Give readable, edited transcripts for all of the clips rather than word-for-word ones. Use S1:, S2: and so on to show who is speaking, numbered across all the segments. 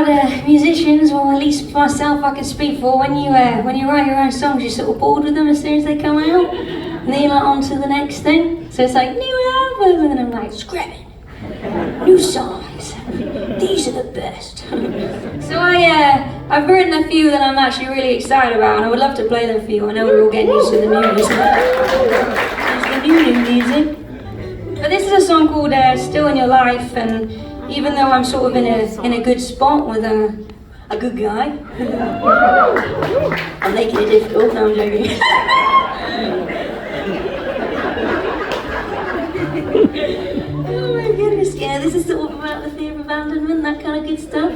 S1: about musicians, or at least myself I can speak for, when you write your own songs, you're sort of bored with them as soon as they come out, and then you're like on to the next thing. So it's like, new album, and then I'm like, scrap it. New songs. These are the best. So I've written a few that I'm actually really excited about, and I would love to play them for you. I know we're all getting used to the new music. It's the new music. But this is a song called Still in Your Life, and even though I'm sort of in a good spot with a good guy, I'm making it difficult. No, I'm joking. Oh my goodness, yeah, this is sort of about the fear of abandonment, that kind of good stuff.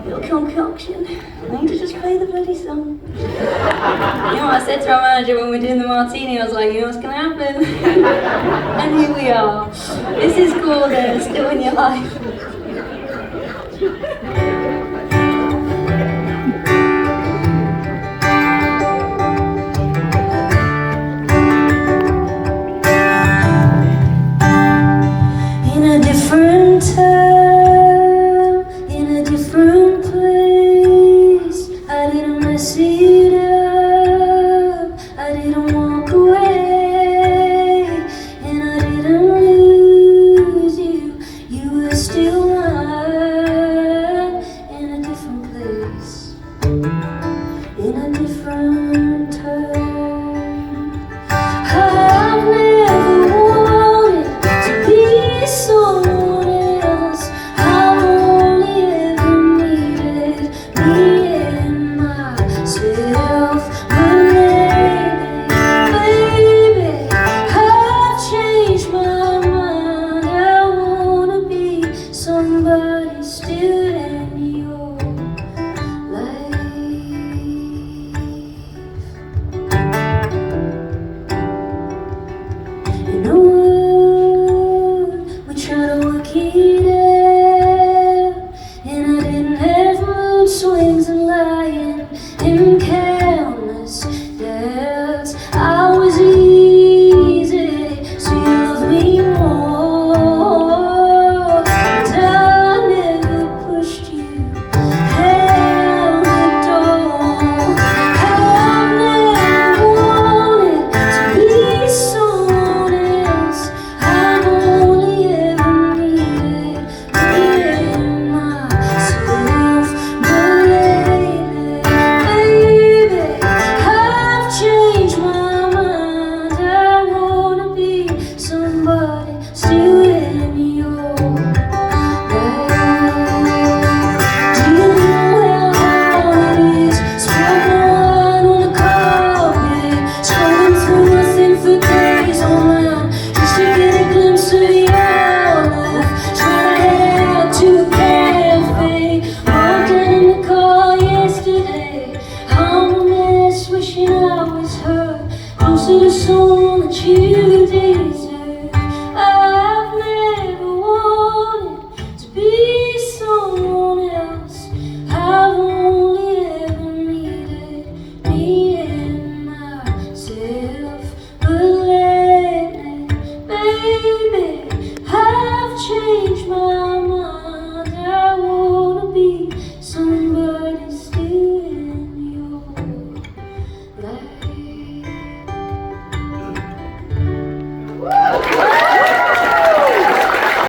S1: Little concoction. I need to just play the bloody song. You know what I said to our manager when we were doing the martini? I was like, you know what's gonna happen? And here we are. This is called Still in Your Life.